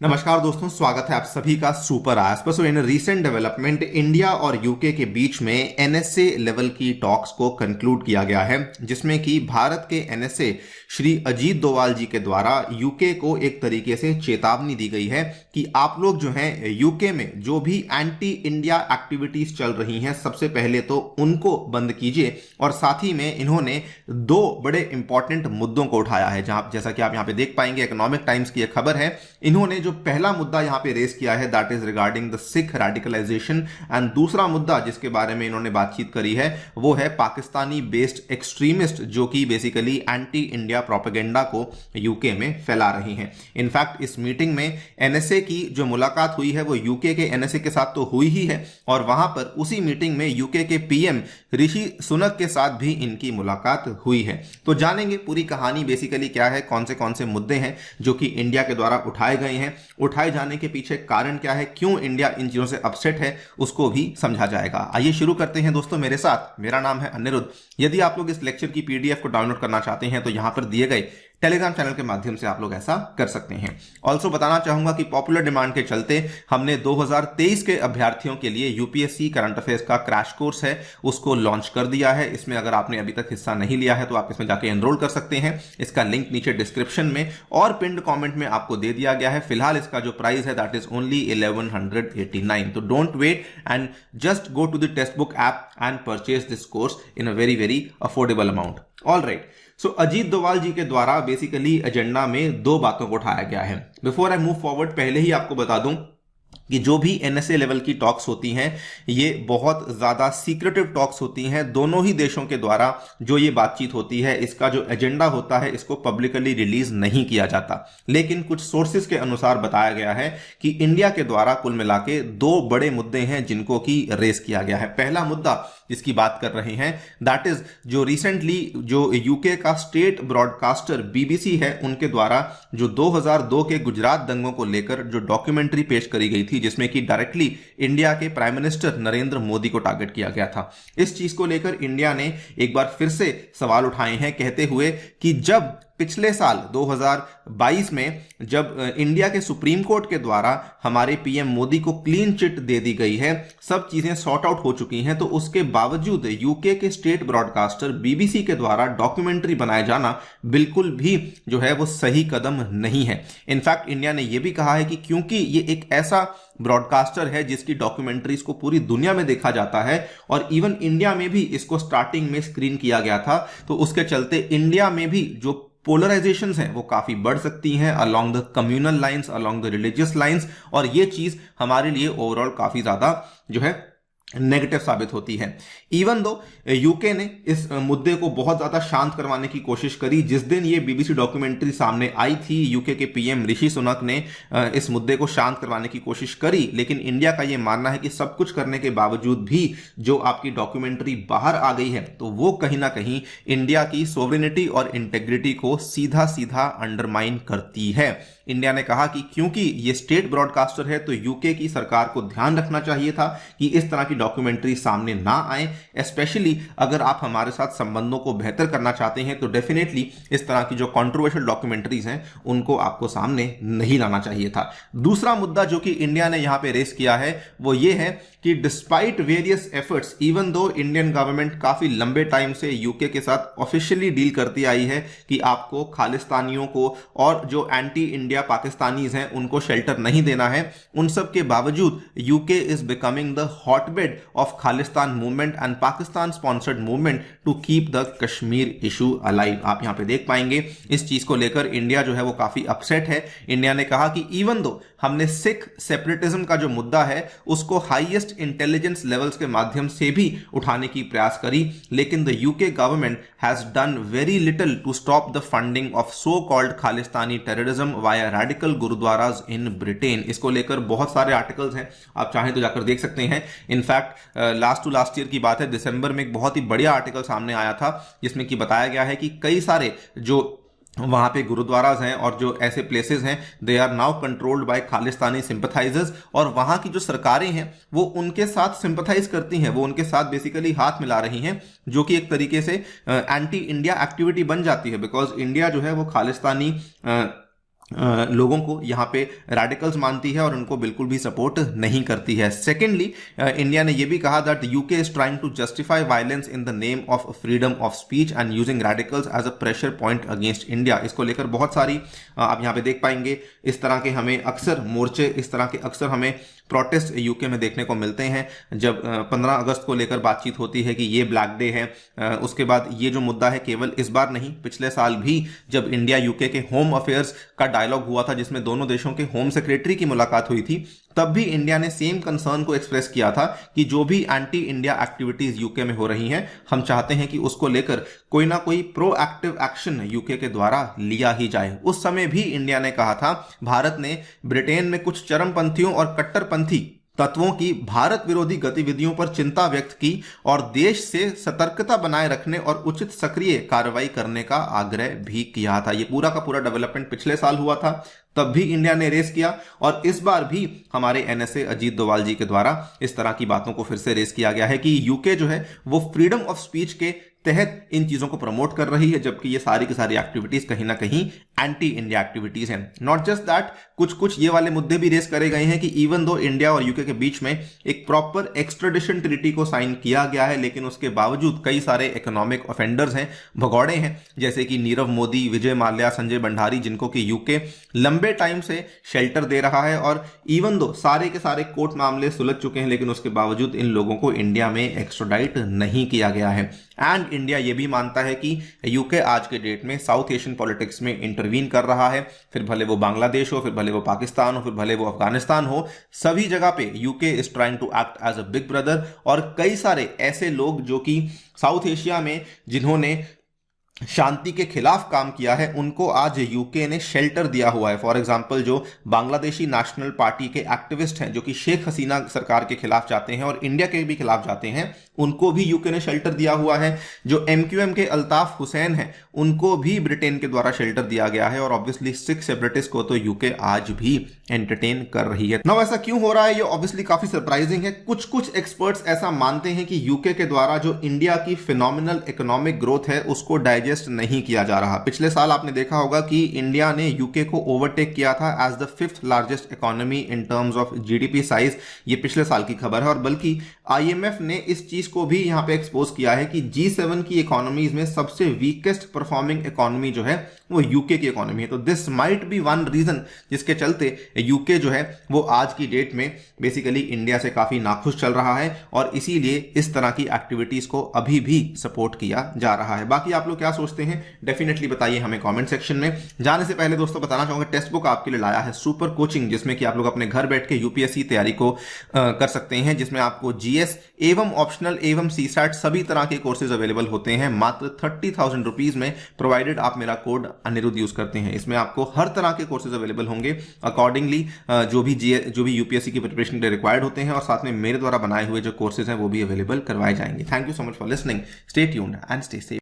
नमस्कार दोस्तों, स्वागत है आप सभी का सुपर आज पर। इन रीसेंट डेवलपमेंट इंडिया और यूके के बीच में एनएसए लेवल की टॉक्स को कंक्लूड किया गया है, जिसमें कि भारत के एनएसए श्री अजीत डोवाल जी के द्वारा यूके को एक तरीके से चेतावनी दी गई है कि आप लोग जो हैं यूके में जो भी एंटी इंडिया एक्टिविटीज चल रही हैं, सबसे पहले तो उनको बंद कीजिए। और साथ ही में इन्होंने दो बड़े इंपॉर्टेंट मुद्दों को उठाया है, जहां जैसा कि आप यहां पे देख पाएंगे, इकोनॉमिक टाइम्स की एक खबर है। इन्होंने जो पहला मुद्दा यहां पे रेस किया है that is regarding the Sikh radicalisation, and दूसरा मुद्दा जिसके बारे में इन्होंने बातचीत करी है वो है पाकिस्तानी बेस्ड एक्सट्रीमिस्ट, जो कि बेसिकली एंटी इंडिया प्रोपेगेंडा को यूके में फैला रही हैं। इनफैक्ट इस मीटिंग में एनएसए की जो मुलाकात हुई है वो यूके के एनएसए के साथ तो हुई ही है, और वहां पर उसी मीटिंग में यूके के पीएम ऋषि सुनक के साथ भी इनकी मुलाकात हुई है। तो जानेंगे पूरी कहानी बेसिकली क्या है, कौन से मुद्दे हैं जो कि इंडिया के द्वारा उठाए गए हैं, उठाए जाने के पीछे कारण क्या है, क्यों इंडिया इन चीजों से अपसेट है, उसको भी समझा जाएगा। आइए शुरू करते हैं दोस्तों मेरे साथ। मेरा नाम है अनिरुद्ध। यदि आप लोग इस लेक्चर की पीडीएफ को डाउनलोड करना चाहते हैं तो यहां पर दिए गए टेलीग्राम चैनल के माध्यम से आप लोग ऐसा कर सकते हैं। ऑल्सो बताना चाहूंगा कि पॉपुलर डिमांड के चलते हमने 2023 के अभ्यर्थियों के लिए यूपीएससी करंट अफेयर्स का क्रैश कोर्स है उसको लॉन्च कर दिया है। इसमें अगर आपने अभी तक हिस्सा नहीं लिया है तो आप इसमें जाके एनरोल कर सकते हैं। इसका लिंक नीचे डिस्क्रिप्शन में और पिंड कॉमेंट में आपको दे दिया गया है। फिलहाल इसका जो प्राइस है दैट इज ओनली 1189। तो don't wait and just go to the textbook app and purchase this course in a very affordable amount. All right, so Ajit Doval ji के द्वारा बेसिकली एजेंडा में दो बातों को उठाया गया है। बिफोर आई मूव फॉरवर्ड, पहले ही आपको बता दूं कि जो भी एनएसए लेवल की टॉक्स होती हैं ये बहुत ज्यादा सीक्रेटिव टॉक्स होती हैं। दोनों ही देशों के द्वारा जो ये बातचीत होती है, इसका जो एजेंडा होता है इसको पब्लिकली रिलीज नहीं किया जाता। लेकिन कुछ सोर्सेज के अनुसार बताया गया है कि इंडिया के द्वारा कुल मिला के दो बड़े मुद्दे हैं जिनको कि रेस किया गया है। पहला मुद्दा जिसकी बात कर रहे हैं दैट इज जो रिसेंटली जो यूके का स्टेट ब्रॉडकास्टर बीबीसी है उनके द्वारा जो 2002 के गुजरात दंगों को लेकर जो डॉक्यूमेंट्री पेश करी गई थी, जिसमें कि डायरेक्टली इंडिया के प्राइम मिनिस्टर नरेंद्र मोदी को टारगेट किया गया था। इस चीज को लेकर इंडिया ने एक बार फिर से सवाल उठाए हैं, कहते हुए कि जब पिछले साल 2022 में जब इंडिया के सुप्रीम कोर्ट के द्वारा हमारे पीएम मोदी को क्लीन चिट दे दी गई है, सब चीजें सॉर्ट आउट हो चुकी हैं, तो उसके बावजूद यूके के स्टेट ब्रॉडकास्टर बीबीसी के द्वारा डॉक्यूमेंट्री बनाया जाना बिल्कुल भी जो है वो सही कदम नहीं है। इनफैक्ट इंडिया ने यह भी कहा है कि क्योंकि ये एक ऐसा ब्रॉडकास्टर है जिसकी डॉक्यूमेंट्रीज को पूरी दुनिया में देखा जाता है और इवन इंडिया में भी इसको स्टार्टिंग में स्क्रीन किया गया था, तो उसके चलते इंडिया में भी जो पोलराइजेशंस हैं वो काफी बढ़ सकती हैं along the communal lines, along the religious lines, और ये चीज हमारे लिए ओवरऑल काफी ज्यादा जो है नेगेटिव साबित होती है। इवन दो यूके ने इस मुद्दे को बहुत ज्यादा शांत करवाने की कोशिश करी। जिस दिन ये बीबीसी डॉक्यूमेंट्री सामने आई थी, यूके के पीएम ऋषि सुनक ने इस मुद्दे को शांत करवाने की कोशिश करी, लेकिन इंडिया का ये मानना है कि सब कुछ करने के बावजूद भी जो आपकी डॉक्यूमेंट्री बाहर आ गई है तो वो कहीं ना कहीं इंडिया की सोवरेनिटी और इंटेग्रिटी को सीधा सीधा अंडरमाइन करती है। इंडिया ने कहा कि क्योंकि ये स्टेट ब्रॉडकास्टर है तो यूके की सरकार को ध्यान रखना चाहिए था कि इस तरह की डॉक्यूमेंट्री सामने ना आए। स्पेशली अगर आप हमारे साथ संबंधों को बेहतर करना चाहते हैं तो डेफिनेटली इस तरह की जो कंट्रोवर्शियल डॉक्यूमेंट्रीज हैं उनको आपको सामने नहीं लाना चाहिए था। दूसरा मुद्दा जो कि इंडिया ने यहां पे रेस किया है वो ये है कि despite various efforts, even though Indian government काफी लंबे टाइम से यूके के साथ ऑफिशियली डील करती आई है कि आपको खालिस्तानियों को और जो एंटी इंडिया पाकिस्तानीज हैं उनको शेल्टर नहीं देना है, उन सब के बावजूद UK is becoming the hotbed of Khalistan movement and Pakistan sponsored movement to keep the Kashmir issue alive. आप यहां पे देख पाएंगे इस चीज को लेकर इंडिया जो है वो काफी अपसेट है। इंडिया ने कहा कि इवन दो हमने सिख सेपरेटिज्म का जो मुद्दा है उसको हाईएस्ट इंटेलिजेंस लेवल्स के माध्यम से भी उठाने की प्रयास करी, लेकिन the UK government has done very little to stop the funding of so called Khalistani terrorism via radical gurdwaras in Britain. इसको लेकर बहुत सारे आर्टिकल्स हैं, आप चाहें तो जाकर देख सकते हैं। In fact last to last year की बात है, दिसंबर में एक बहुत ही बढ़िया आर्टिकल सामने आया था जिसमें कि बताया गया है कि कई सारे जो वहां पे गुरुद्वाराज हैं और जो ऐसे प्लेसेस हैं they are now controlled by Khalistani sympathisers, और वहां की जो सरकारें हैं वो उनके साथ सिंपथाइज करती हैं, वो उनके साथ बेसिकली हाथ मिला रही हैं, जो कि एक तरीके से एंटी इंडिया एक्टिविटी बन जाती है। बिकॉज इंडिया जो है वो खालिस्तानी लोगों को यहाँ पे रेडिकल्स मानती है और उनको बिल्कुल भी सपोर्ट नहीं करती है। सेकेंडली, इंडिया ने यह भी कहा that UK is trying to justify violence in the name of freedom of speech and using radicals as a pressure point against India. इसको लेकर बहुत सारी आप यहाँ पे देख पाएंगे इस तरह के हमें अक्सर मोर्चे, इस तरह के अक्सर हमें प्रोटेस्ट यूके में देखने को मिलते हैं। जब 15 अगस्त को लेकर बातचीत होती है कि ये ब्लैक डे है, उसके बाद ये जो मुद्दा है केवल इस बार नहीं, पिछले साल भी जब इंडिया यूके के होम अफेयर्स का डायलॉग हुआ था जिसमें दोनों देशों के होम सेक्रेटरी की मुलाकात हुई थी, तब भी इंडिया ने सेम कंसर्न को एक्सप्रेस किया था कि जो भी एंटी इंडिया एक्टिविटीज यूके में हो रही हैं, हम चाहते हैं कि उसको लेकर कोई ना कोई प्रोएक्टिव एक्शन यूके के द्वारा लिया ही जाए। उस समय भी इंडिया ने कहा था भारत ने ब्रिटेन में कुछ चरमपंथियों और कट्टरपंथी तत्वों की भारत विरोधी गतिविधियों पर चिंता व्यक्त की और देश से सतर्कता बनाए रखने और उचित सक्रिय कार्रवाई करने का आग्रह भी किया था। ये पूरा का पूरा डेवलपमेंट पिछले साल हुआ था, तब भी इंडिया ने रेस किया और इस बार भी हमारे एनएसए अजीत डोभाल जी के द्वारा इस तरह की बातों को फिर से रेस किया गया है कि यूके जो है वो फ्रीडम ऑफ स्पीच के तहत इन चीजों को प्रमोट कर रही है, जबकि ये सारी की सारी एक्टिविटीज कहीं ना कहीं एंटी इंडिया एक्टिविटीज हैं। नॉट जस्ट दैट, कुछ ये वाले मुद्दे भी रेस करे गए हैं कि इवन दो इंडिया और यूके के बीच में एक प्रॉपर एक्स्ट्राडिशन ट्रीटी को साइन किया गया है, लेकिन उसके बावजूद कई सारे इकोनॉमिक ऑफेंडर्स हैं, भगौड़े हैं, जैसे कि नीरव मोदी, विजय माल्या, संजय भंडारी, जिनको कि यूके लंबे टाइम से शेल्टर दे रहा है। और इवन दो सारे के सारे कोर्ट मामले सुलझ चुके हैं, लेकिन उसके बावजूद इन लोगों को इंडिया में एक्स्ट्राडाइट नहीं किया गया है। एंड इंडिया ये भी मानता है कि यूके आज के डेट में साउथ एशियन पॉलिटिक्स में इंटरवीन कर रहा है, फिर भले वो बांग्लादेश हो, फिर भले वो पाकिस्तान हो, फिर भले वो अफगानिस्तान हो, सभी जगह पे UK is trying to act as a big brother. और कई सारे ऐसे लोग जो कि साउथ एशिया में जिन्होंने शांति के खिलाफ काम किया है, उनको आज यूके ने शेल्टर दिया हुआ है। फॉर एग्जांपल, जो बांग्लादेशी नेशनल पार्टी के एक्टिविस्ट हैं जो कि शेख हसीना सरकार के खिलाफ जाते हैं और इंडिया के भी खिलाफ जाते हैं, उनको भी यूके ने शेल्टर दिया हुआ है। जो एमक्यूएम के अल्ताफ हुसैन हैं, उनको भी ब्रिटेन के द्वारा शेल्टर दिया गया है। और ऑब्वियसली सिख सेपरेटिस्ट को तो यूके आज भी एंटरटेन कर रही है। नाउ ऐसा क्यों हो रहा है, ये ऑब्वियसली काफी सरप्राइजिंग है। कुछ एक्सपर्ट्स ऐसा मानते हैं कि यूके के द्वारा जो इंडिया की फिनोमिनल इकोनॉमिक ग्रोथ है उसको डाइजेस्ट नहीं किया जा रहा। पिछले साल आपने देखा होगा कि इंडिया ने यूके को ओवरटेक किया था as the 5th largest economy in terms of GDP size. ये पिछले साल की खबर है। और बल्कि आईएमएफ ने इस चीज को भी यहां पे एक्सपोज किया है कि G7 की इकोनॉमीज में सबसे वीकेस्ट परफॉर्मिंग इकोनॉमी जो है वो यूके की इकोनॉमी है। तो this might be one reason जिसके चलते यूके जो है वो आज की डेट में बेसिकली इंडिया से काफी नाखुश चल रहा है और इसीलिए इस तरह की एक्टिविटीज को अभी भी सपोर्ट किया जा रहा है। बाकी आप लोग क्या सोचते हैं डेफिनेटली बताइए हमें कमेंट सेक्शन में। जाने से पहले दोस्तों बताना चाहूंगा, टेक्स्ट बुक आपके लिए लाया है सुपर कोचिंग, जिसमें कि आप लोग अपने घर बैठ के यूपीएससी तैयारी को कर सकते हैं, जिसमें आपको जीएस एवं ऑप्शनल एवं सीसैट सभी तरह के कोर्सेज अवेलेबल होते हैं मात्र 30,000 रुपीज में, प्रोवाइडेड आप मेरा कोड अनिरुद्ध यूज करते हैं। इसमें आपको हर तरह के कोर्सेज अवेलेबल होंगे अकॉर्डिंगली जो भी यूपीएससी की प्रिपरेशन के रिक्वायर्ड होते हैं, और साथ में मेरे द्वारा बनाए हुए जो कोर्सेज हैं वो भी अवेलेबल करवाए जाएंगे। Thank you so much for listening, stay tuned and stay safe.